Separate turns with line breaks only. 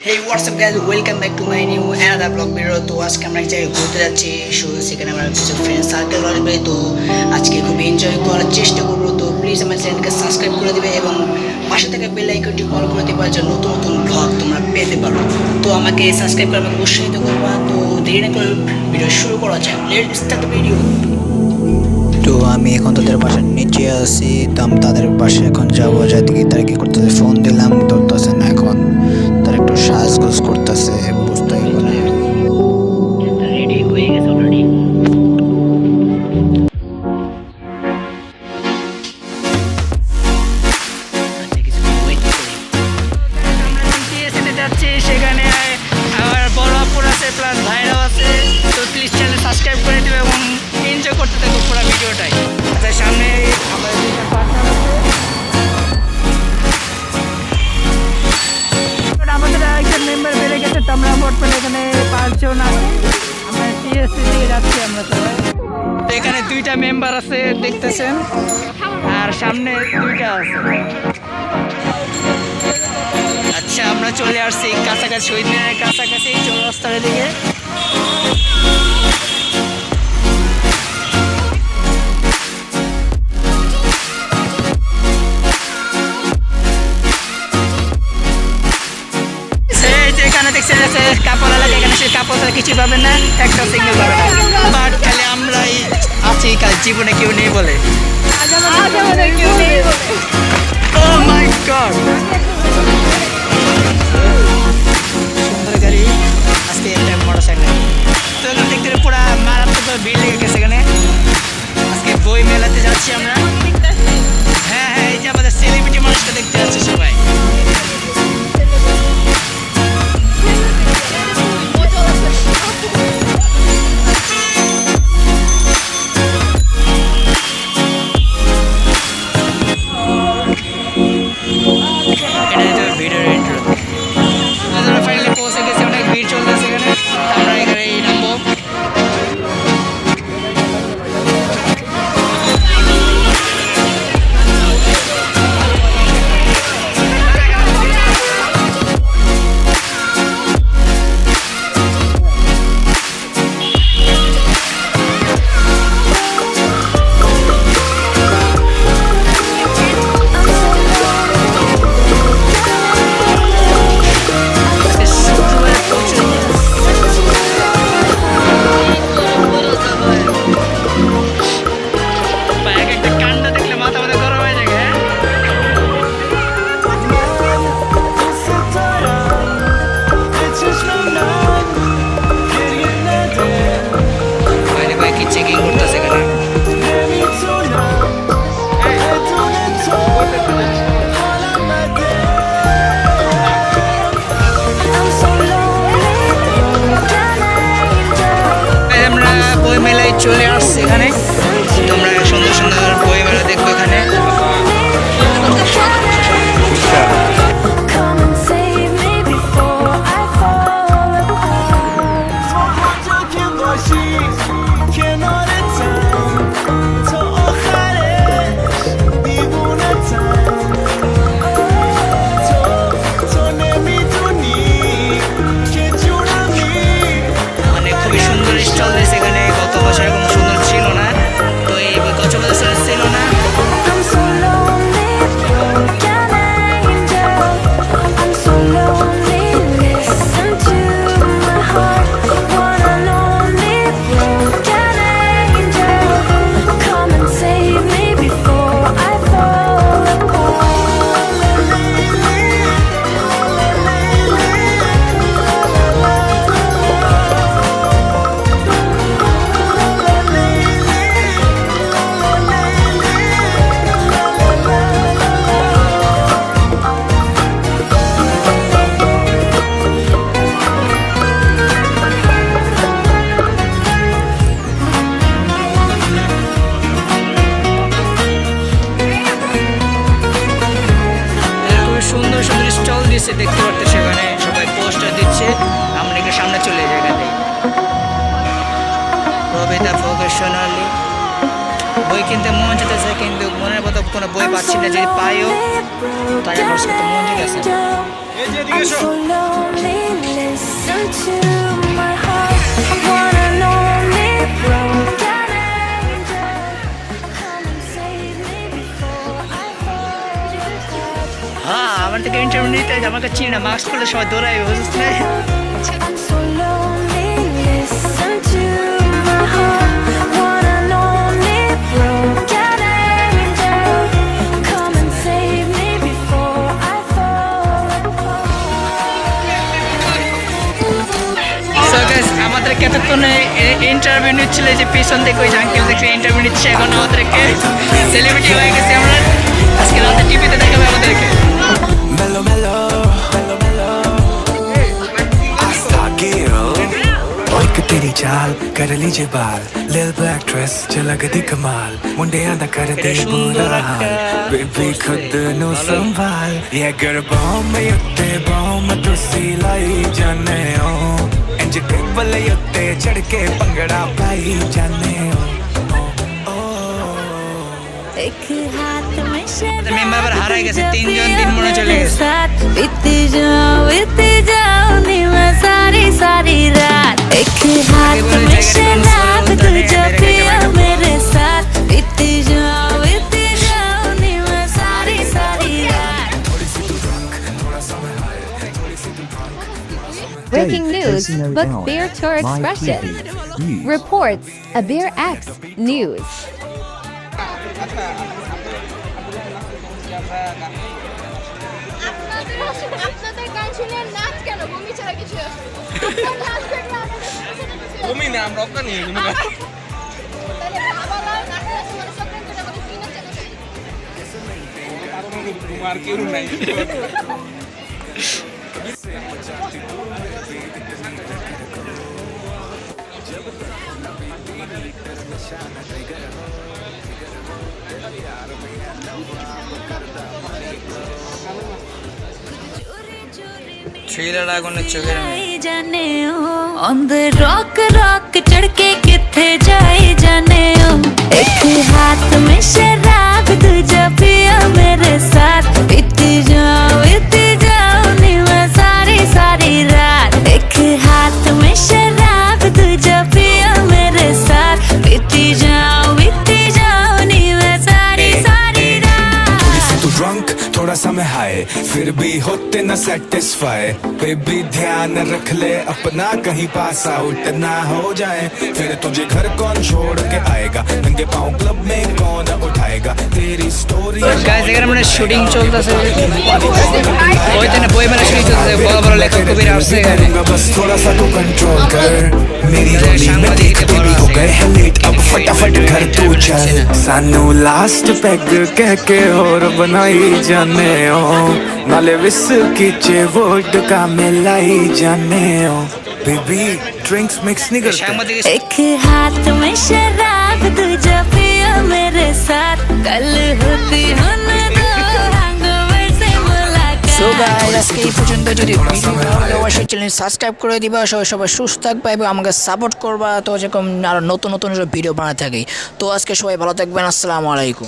Hey, what's up guys? Welcome back to my new another vlog video. তো আজকে আমরা এক জায়গায় ঘুরতে যাচ্ছি। সেখানে আমরা কিছু ফ্রেন্ড সার্কেল আসবে। তো আজকে খুব এনজয় করার চেষ্টা করবো। তো প্লিজ আমার চ্যানেলকে সাবস্ক্রাইব করে দিবে এবং পাশে থাকা বেল আইকনটি অল করে দিবা যেন নতুন নতুন ভ্লগ তোমরা পেতে পারো। তো আমাকে সাবস্ক্রাইব করে আমাকে উৎসাহিত করবা। তো দেরি না করে ভিডিও শুরু করা যায়। Let's start the video.
তো আমি এখন তাদের বাসার নিচে আছি। তো আমি তাদের বাসায় এখন যাবো, যাতে কি তারা কি করতেছে, ফোন দিলাম ধরতেছে না। এখন তারা একটু সাজগোজ করতেছে, বুঝতেই পারে।
রেডি হয়ে গেছে অলরেডি। সেখানে আমার বড় আপুর আছে, প্লাস ভাইরাও আছে। তো প্লিজ চ্যানেল সাবস্ক্রাইব করে দেবে এবং এনজয় করতে থাকো পুরো ভিডিওটাই। আচ্ছা, সামনে আমাদের দুইটা পার্টনার আছে। আমাদের একজন মেম্বার বেড়ে গেছে, তো আমরা ভোট পেলে এখানে 5 জন আছি। আমরা টিএসসি থেকে যাচ্ছি আমরা সবাই। তো এখানে দুইটা মেম্বার আছে দেখতেছেন, আর সামনে দুইটা আছে। আচ্ছা, আমরা চলে আসছি কাছাকাছি, শহীদ মিনারের কাছাকাছি চৌরাস্তার দিকে। এখানে দেখছেন কাপড় এলাকা, এখানে সে কাপড় কিছু পাবেন না, একটা সিগন্যাল পাবেন না। বাট খালি আমরাই আছি, জীবনে কেউ নেই বলে। Oh my God! সুন্দর গাড়ি, আজকে একটা মোটরসাইকেল। তো দেখতে পুরা মারাত্মক ভিড় লেগে গেছে এখানে। আজকে বই মেলাতে যাচ্ছি আমরা। হ্যাঁ, এই যে আমাদের সেলিব্রিটি মানুষটা দেখতে যাচ্ছে সবাই। চলে আসছে এখানে। তোমরা সুন্দর সুন্দর বই মেলা দেখবো এখানে। মানে খুবই সুন্দর স্টল দিয়েছে এখানে। গত বছর এরকম সুন্দর ছিল না, তো এই গত বছর ছিল না। দেখতে পারতে সেখানে সবাই পোস্টার দিচ্ছে। আমরা একটু সামনে চলে যাই। এখানে রবিতা ভোকেশনালি বই কিনতে মন যেতেছে, কিন্তু মনের মতো কোনো বই পাচ্ছি না। যদি পাইও টাকা খরচ করতে মন যেতেছে। ইন্টারভিউ নিতে আমাকে চিনি না, মাস্ক পরলে সবাই দৌড়াইবে, বুঝছিস না?
I'm so lonely, listen to my heart. One and only broken angel, come and save me before I fall apart.
So guys, আমাদেরকে এতক্ষণে ইন্টারভিউ নিচ্ছিল, যে পিছন থেকে ওই আঙ্কেল দেখে ইন্টারভিউ নিচ্ছে, এখন আমাদেরকে সেলিব্রিটি হয়ে গেছে আমরা। আজকে রাতে টিভিতে দেখাবে আমাদেরকে।
Mellow, mellow, mellow, mellow. Asta Gill. ओए कि तेरी चाल कर लीजिए बाल, लिल ब्लैक ड्रेस झलक दी कमाल, मुंडियां दा कर दे बुरा हाल, बेबी खुद नु संभाल, ये गर बॉम युत्ते बॉम तुसी लाई जाने हो, इंज टेबल युत्ते चढ़ के पंगड़ा पाई जाने हो।
एक हाथ में
तो मेंबर पर हारा गए, 3 जन 3 महीने चले गए।
बीती जाओ नी मैं सारी सारी रात। एक हाथ में शराब तुझे पिया मेरे साथ, बीती जाओ नी मैं सारी सारी रात।
Breaking news, book Beer Tour Expression. Reports, a Beer X News.
আপনাদের গান শুনে নাচ কেন, বমি ছাড়া কিছু আসে না।
বমি না, আমরা অজ্ঞান নিয়ে কোনো গান।
তাহলে বাবারা নাচতে নাচতে মানে সংক্রান্তটা আমাকে কি নাচে না?
কারণ আর কেউ নাই।
থ্রিলার আগুনের চোখের
जाने हो ऑन द रॉक रॉक चढ़ के किथे जाए जाने हो। एक हाथ में शराब दूजा पिया मेरे साथ, बीती जाओ नी मैं सारी सारी रात। एक हाथ में शराब दूजा पिया मेरे साथ, बीती जाओ नी मैं सारी सारी रात।
थोड़ी सी तू ड्रंक थोड़ा सा मैं हाय, फिर भी होते न सेटिस्फाई, बेबी ध्यान रख ले अपना कहीं पास आउट ना हो जाए, फिर तुझे घर कौन छोड़ के आएगा, नंगे पाँव क्लब में कौन उठाएगा तेरी स्टोरी।
গাইস এখানে মানে শুটিং চলতেছে, ওইখানে বই মেলা শুটিং চলতেছে, বড় বড় লেখক কবিরা আসছে এখানে।
बस थोड़ा सा तू कंट्रोल कर, मेरी रोली में देखते भी हो गए हैं लेट, अब फटाफट घर तू चल, सानू लास्ट पैग कह के और बनाई जाने हो, नाले विस्की चे वोडका मिलाई जाने हो, बेबी ड्रिंक्स मिक्स नहीं करते।
সাংবাদিক
एक हाथ में शराब दूजा पिया मेरे साथ, कल होती हो न दो हैंगओवर से मुलाकात।
সো গাইস আজকে এই পর্যন্ত। যদি ভিডিও ভালো লাগে অবশ্যই চ্যানেল সাবস্ক্রাইব করে দিবা, সবাই সুস্থ থাকবা এবং আমাকে সাপোর্ট করবা, তো যেরকম আরো নতুন নতুন ভিডিও বানাতে থাকি। তো আজকে সবাই ভালো থাকবেন, আসসালামু আলাইকুম।